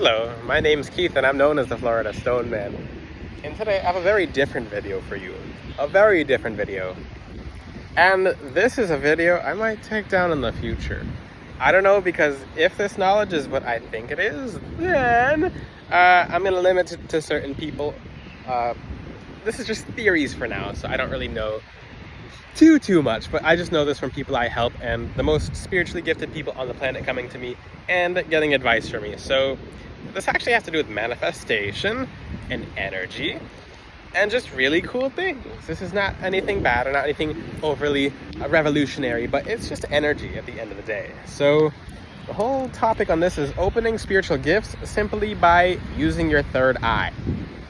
Hello, my name's Keith and I'm known as the Florida Stone Man. And today I have a very different video for you. A very different video. And this is a video I might take down in the future. I don't know, because if this knowledge is what I think it is, then I'm going to limit it to certain people. This is just theories for now, so I don't really know too much, but I just know this from people I help and the most spiritually gifted people on the planet coming to me and getting advice from me. So this actually has to do with manifestation and energy and just really cool things. This is not anything bad or not anything overly revolutionary, but it's just energy at the end of the day. So the whole topic on this is opening spiritual gifts simply by using your third eye.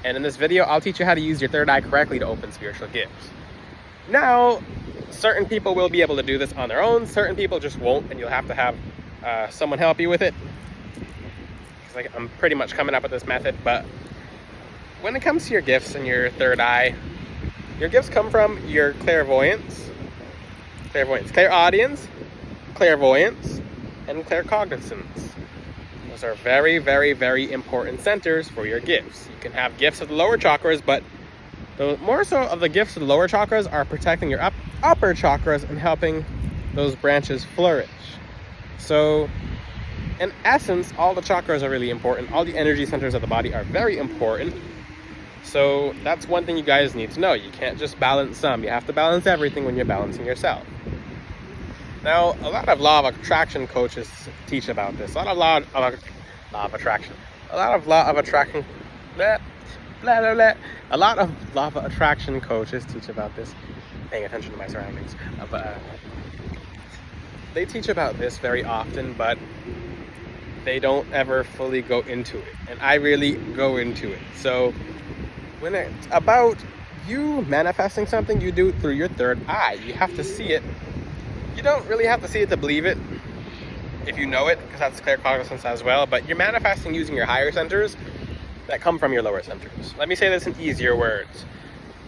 And in this video, I'll teach you how to use your third eye correctly to open spiritual gifts. Now, certain people will be able to do this on their own. Certain people just won't, and you'll have to have someone help you with it. Like, I'm pretty much coming up with this method, but when it comes to your gifts and your third eye, your gifts come from your clairaudience, clairvoyance, and claircognizance. Those are very, very, very important centers for your gifts. You can have gifts of the lower chakras, but more so of the gifts of the lower chakras are protecting your upper chakras and helping those branches flourish. So in essence, all the chakras are really important. All the energy centers of the body are very important. So that's one thing you guys need to know. You can't just balance some. You have to balance everything when you're balancing yourself. Now, a lot of law of attraction coaches teach about this. A lot of law of attraction coaches teach about this. Paying attention to my surroundings. They teach about this very often, but they don't ever fully go into it. And I really go into it. So when it's about you manifesting something, you do it through your third eye. You have to see it. You don't really have to see it to believe it, if you know it, because that's claircognizance as well. But you're manifesting using your higher centers that come from your lower centers. Let me say this in easier words.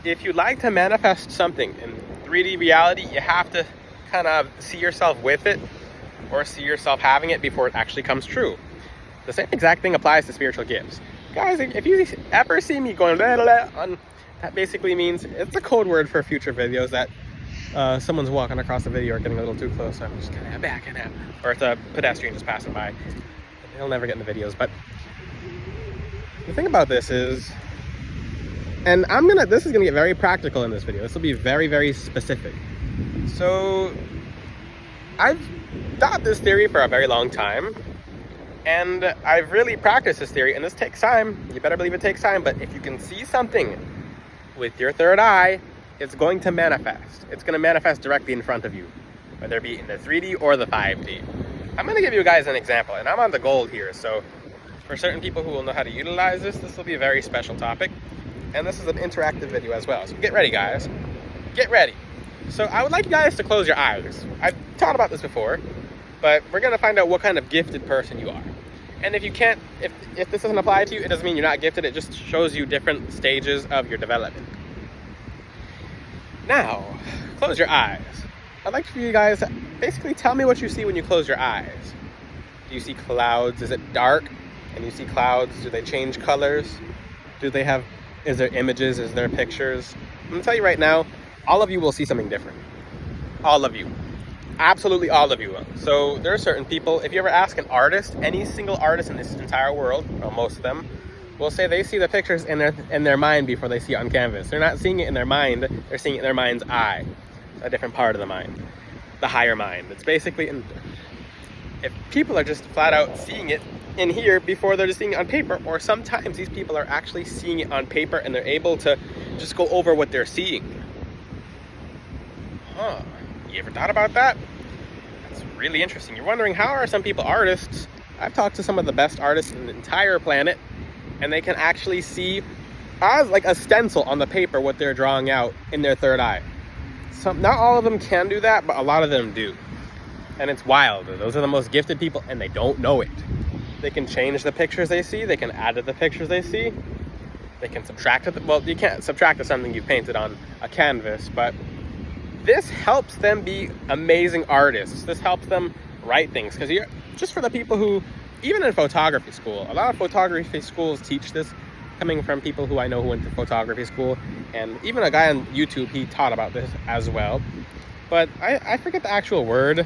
If you like to manifest something in 3D reality, you have to kind of see yourself with it or see yourself having it before it actually comes true. The same exact thing applies to spiritual gifts. Guys, if you ever see me going blah, blah, blah, that basically means it's a code word for future videos that someone's walking across the video or getting a little too close, so I'm just kind of backing up. Or it's a pedestrian just passing by. He'll never get in the videos, but the thing about this is, and this is gonna get very practical in this video. This will be very, very specific. So I've taught this theory for a very long time, and I've really practiced this theory, and this takes time. You better believe it takes time, but if you can see something with your third eye, it's going to manifest. It's going to manifest directly in front of you, whether it be in the 3D or the 5D. I'm going to give you guys an example, and I'm on the gold here, so for certain people who will know how to utilize this, this will be a very special topic, and this is an interactive video as well. So get ready, guys. Get ready. So I would like you guys to close your eyes. I've taught about this before, but we're going to find out what kind of gifted person you are. And if you can't, if this doesn't apply to you, it doesn't mean you're not gifted. It just shows you different stages of your development. Now, close your eyes. I'd like for you guys to basically tell me what you see when you close your eyes. Do you see clouds? Is it dark? And you see clouds, do they change colors? Is there images? Is there pictures? I'm going to tell you right now, all of you will see something different. All of you. Absolutely all of you will. So there are certain people, if you ever ask an artist, any single artist in this entire world, well, most of them, will say they see the pictures in their mind before they see it on canvas. They're not seeing it in their mind, they're seeing it in their mind's eye. It's a different part of the mind. The higher mind. It's basically, if people are just flat out seeing it in here before they're just seeing it on paper, or sometimes these people are actually seeing it on paper and they're able to just go over what they're seeing. Huh. You ever thought about that? That's really interesting. You're wondering, how are some people artists? I've talked to some of the best artists in the entire planet, and they can actually see as like a stencil on the paper what they're drawing out in their third eye. Not all of them can do that, but a lot of them do. And it's wild. Those are the most gifted people, and they don't know it. They can change the pictures they see. They can add to the pictures they see. They can subtract it. Well, you can't subtract to something you painted on a canvas, but this helps them be amazing artists. This helps them write things, because just for the people who even in photography school, a lot of photography schools teach this, coming from people who I know who went to photography school, and even a guy on YouTube, he taught about this as well. But I forget the actual word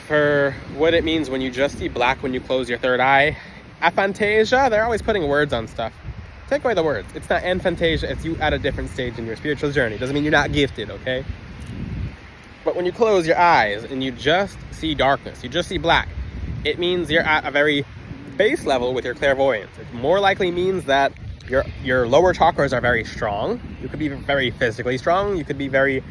for what it means when you just see black when you close your third eye. Aphantasia, they're always putting words on stuff. Take away the words. It's not aphantasia, it's you at a different stage in your spiritual journey. Doesn't mean you're not gifted, okay? But when you close your eyes and you just see darkness, you just see black, it means you're at a very base level with your clairvoyance. It more likely means that your lower chakras are very strong. You could be very physically strong. You could be very,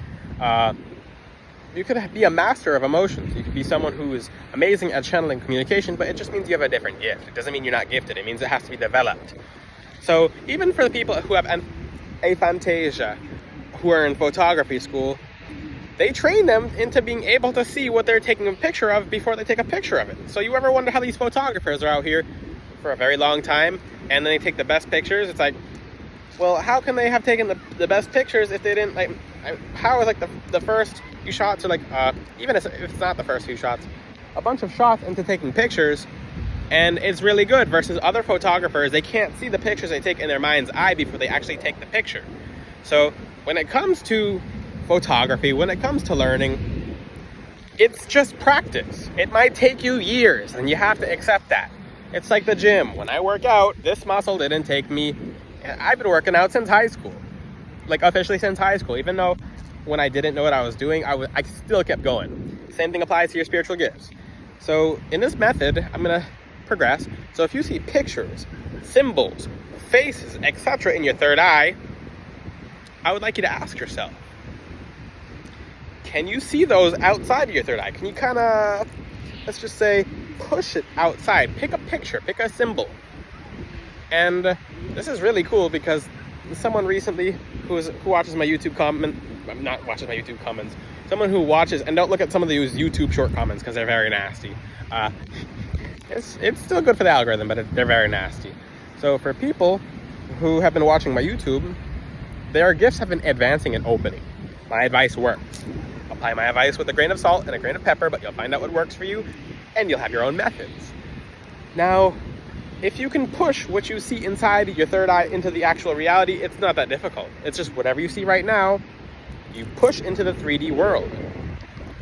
you could be a master of emotions. You could be someone who is amazing at channeling communication, but it just means you have a different gift. It doesn't mean you're not gifted. It means it has to be developed. So even for the people who have aphantasia, who are in photography school, they train them into being able to see what they're taking a picture of before they take a picture of it. So you ever wonder how these photographers are out here for a very long time and then they take the best pictures? It's like, well, how can they have taken the best pictures if they didn't, like, how is like the first few shots are like, even if it's not the first few shots, a bunch of shots into taking pictures, and it's really good, versus other photographers, they can't see the pictures they take in their mind's eye before they actually take the picture. So when it comes to photography, when it comes to learning, it's just practice. It might take you years, and you have to accept that. It's like the gym. When I work out, this muscle didn't take me, I've been working out since high school, like officially since high school, even though when I didn't know what I was doing, I still kept going. Same thing applies to your spiritual gifts. So in this method, I'm gonna progress. So if you see pictures, symbols, faces, etc. in your third eye, I would like you to ask yourself, can you see those outside of your third eye? Can you kind of, let's just say, push it outside? Pick a picture, pick a symbol. And this is really cool because someone recently who watches my YouTube comment, not watches my YouTube comments, someone who watches, and don't look at some of these YouTube short comments because they're very nasty. It's still good for the algorithm, but they're very nasty. So for people who have been watching my YouTube, their gifts have been advancing and opening. My advice works. Apply my advice with a grain of salt and a grain of pepper, but you'll find out what works for you, and you'll have your own methods. Now, if you can push what you see inside your third eye into the actual reality, it's not that difficult. It's just whatever you see right now, you push into the 3D world.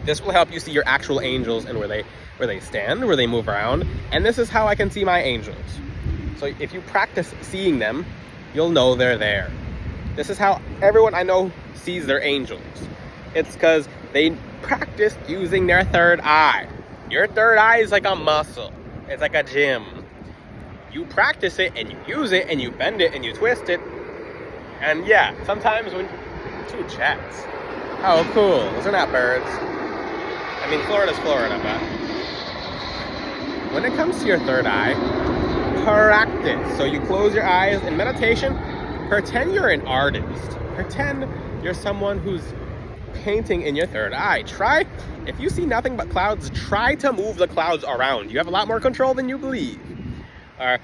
This will help you see your actual angels and where they stand, where they move around. And this is how I can see my angels. So if you practice seeing them, you'll know they're there. This is how everyone I know sees their angels. It's because they practiced using their third eye. Your third eye is like a muscle. It's like a gym. You practice it and you use it and you bend it and you twist it. And yeah, sometimes when two jets. Oh, cool. Those are not birds. I mean, Florida's Florida, but when it comes to your third eye, practice. So you close your eyes in meditation. Pretend you're an artist. Pretend you're someone who's painting in your third eye. Try, if you see nothing but clouds, try to move the clouds around. You have a lot more control than you believe. Or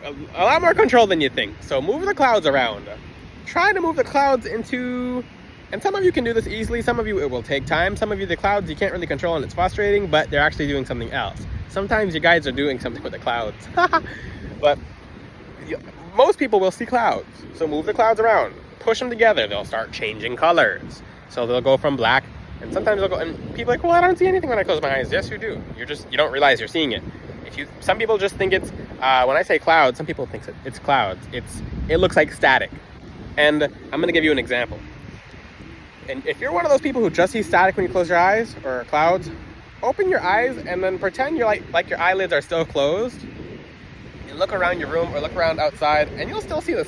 a lot more control than you think. So move the clouds around. Try to move the clouds into, and some of you can do this easily, some of you it will take time, some of you the clouds you can't really control and it's frustrating, but they're actually doing something else. Sometimes you guys are doing something with the clouds. But most people will see clouds. So move the clouds around, push them together, they'll start changing colors. So they'll go from black, and sometimes they'll go, and people are like, well, I don't see anything when I close my eyes. Yes, you do. You don't realize you're seeing it. Some people just think it's, when I say clouds, some people think it's clouds. It looks like static. And I'm going to give you an example. And if you're one of those people who just see static when you close your eyes, or clouds, open your eyes and then pretend you're like your eyelids are still closed. And look around your room or look around outside, and you'll still see the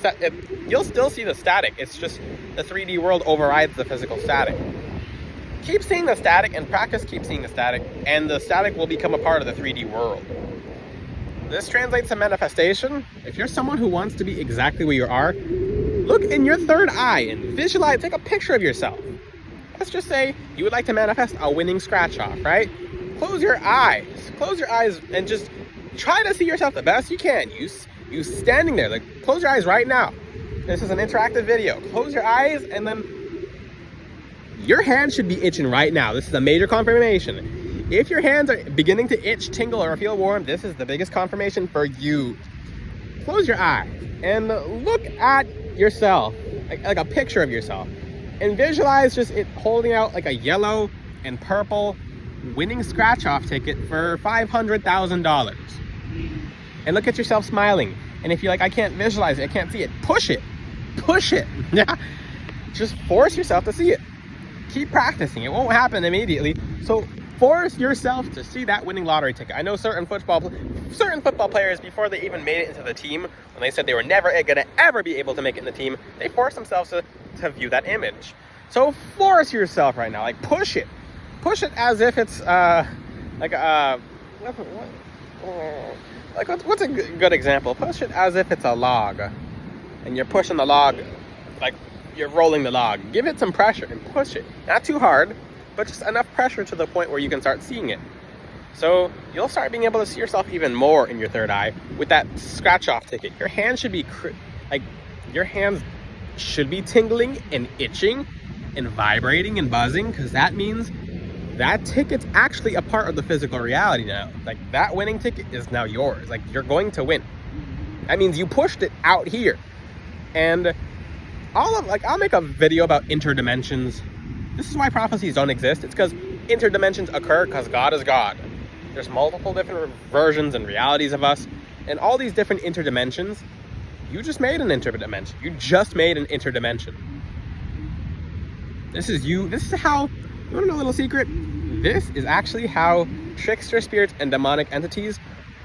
static. It's just the 3D world overrides the physical static. Keep seeing the static and practice keep seeing the static, and the static will become a part of the 3D world. This translates to manifestation. If you're someone who wants to be exactly where you are, look in your third eye and visualize, take a picture of yourself. Let's just say you would like to manifest a winning scratch off, right? Close your eyes and just try to see yourself the best you can. You standing there, like close your eyes right now. This is an interactive video. Close your eyes and then your hand should be itching right now. This is a major confirmation. If your hands are beginning to itch, tingle, or feel warm, this is the biggest confirmation for you. Close your eye and look at yourself, like a picture of yourself, and visualize just it holding out like a yellow and purple winning scratch-off ticket for $500,000. And look at yourself smiling. And if you're like, I can't visualize it, I can't see it, push it. Push it. Just force yourself to see it. Keep practicing. It won't happen immediately. So force yourself to see that winning lottery ticket. I know certain football players, before they even made it into the team, when they said they were never gonna ever be able to make it in the team, they forced themselves to view that image. So force yourself right now. Like, push it. Push it as if it's what's a good example? Push it as if it's a log, and you're pushing the log like you're rolling the log. Give it some pressure and push it. Not too hard, but just enough pressure to the point where you can start seeing it. So you'll start being able to see yourself even more in your third eye with that scratch-off ticket. Your hands should be tingling and itching and vibrating and buzzing, because that means that ticket's actually a part of the physical reality now. Like, that winning ticket is now yours. Like, you're going to win. That means you pushed it out here. And I'll make a video about interdimensions. This is why prophecies don't exist. It's because interdimensions occur because God is God. There's multiple different versions and realities of us, and all these different interdimensions. You just made an interdimension. You just made an interdimension. This is you. This is how, you want to know a little secret? This is actually how trickster spirits and demonic entities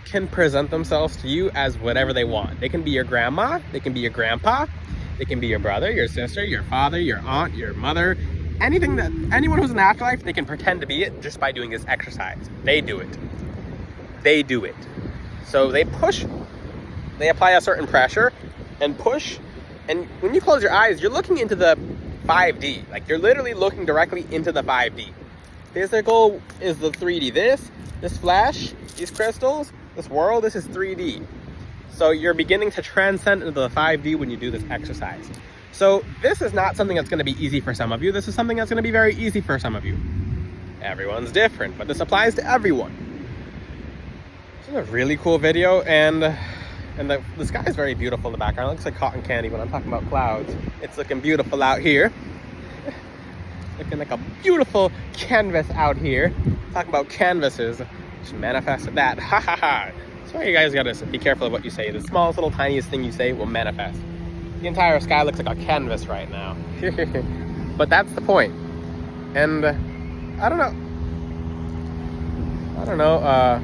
can present themselves to you as whatever they want. They can be your grandma, they can be your grandpa, they can be your brother, your sister, your father, your aunt, your mother. Anyone who's in the afterlife, they can pretend to be it just by doing this exercise. They do it. They do it. So they push, they apply a certain pressure and push. And when you close your eyes, you're looking into the 5D. Like, you're literally looking directly into the 5D. Physical is the 3D. This flesh, these crystals, this world, this is 3D. So you're beginning to transcend into the 5D when you do this exercise. So this is not something that's going to be easy for some of you. This is something that's going to be very easy for some of you. Everyone's different, but this applies to everyone. This is a really cool video, and the sky is very beautiful in the background. It looks like cotton candy when I'm talking about clouds. It's looking beautiful out here. Looking like a beautiful canvas out here. Talking about canvases. Just manifested that. Ha ha ha. So you guys gotta be careful of what you say. The smallest little tiniest thing you say will manifest. The entire sky looks like a canvas right now. But that's the point. And I don't know,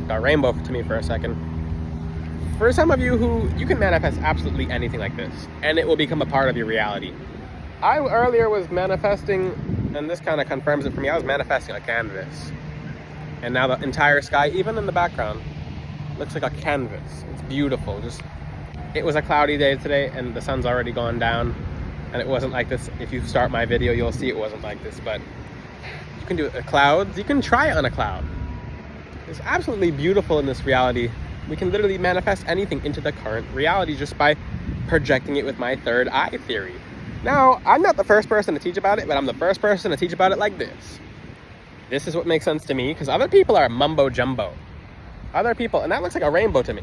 got rainbow to me for a second. For some of you you can manifest absolutely anything like this, and it will become a part of your reality. I earlier was manifesting, and this kind of confirms it for me, I was manifesting a canvas. And now the entire sky, even in the background, looks like a canvas. It's beautiful. It was a cloudy day today, and the sun's already gone down, and it wasn't like this. If you start my video, you'll see it wasn't like this, but you can do it with clouds. You can try it on a cloud. It's absolutely beautiful in this reality. We can literally manifest anything into the current reality just by projecting it with my third eye theory. Now, I'm not the first person to teach about it, but I'm the first person to teach about it like this. This is what makes sense to me, because other people are mumbo jumbo. Other people, and that looks like a rainbow to me.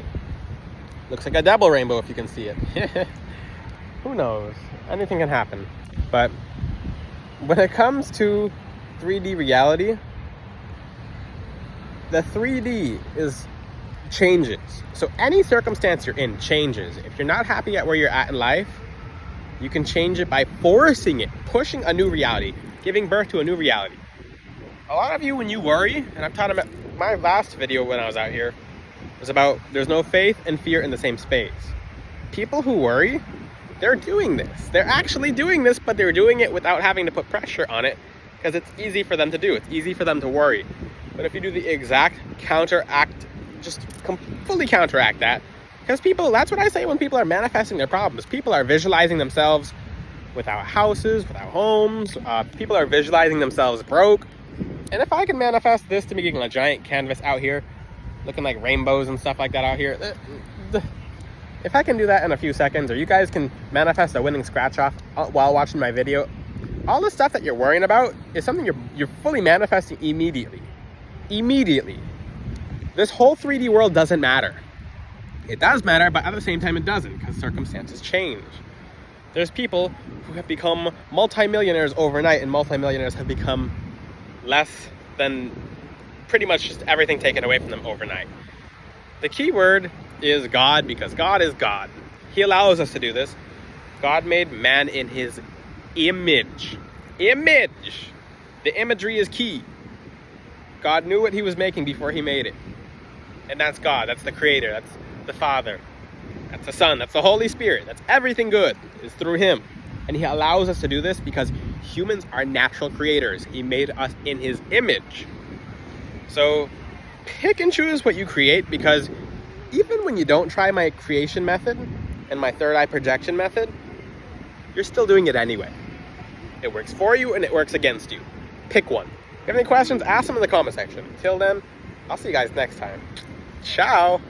Looks like a double rainbow if you can see it. Who knows? Anything can happen. But when it comes to 3D reality, the 3D changes. So any circumstance you're in changes. If you're not happy at where you're at in life, you can change it by forcing it, pushing a new reality, giving birth to a new reality. A lot of you, when you worry, and I've taught them, my last video when I was out here was about there's no faith and fear in the same space. People who worry, they're doing this. They're actually doing this, but they're doing it without having to put pressure on it, because it's easy for them to do. It's easy for them to worry. But if you do the exact counteract, just fully counteract that, because people, that's what I say when people are manifesting their problems. People are visualizing themselves without houses, without homes. People are visualizing themselves broke. And if I can manifest this to making a giant canvas out here, looking like rainbows and stuff like that out here, if I can do that in a few seconds, or you guys can manifest a winning scratch off while watching my video, all the stuff that you're worrying about is something you're fully manifesting immediately. immediately. This whole 3D world doesn't matter. It does matter, but at the same time it doesn't, because circumstances change. There's people who have become multimillionaires overnight, and multimillionaires have become less than pretty much just everything taken away from them overnight. The key word is God, because God is God. He allows us to do this. God made man in his image. Image! The imagery is key. God knew what he was making before he made it. And that's God. That's the Creator. That's the Father. That's the Son. That's the Holy Spirit. That's everything good is through him. And he allows us to do this because humans are natural creators. He made us in his image. So pick and choose what you create, because even when you don't try my creation method and my third eye projection method, you're still doing it anyway. It works for you and it works against you. Pick one. If you have any questions, ask them in the comment section. Until then, I'll see you guys next time. Ciao!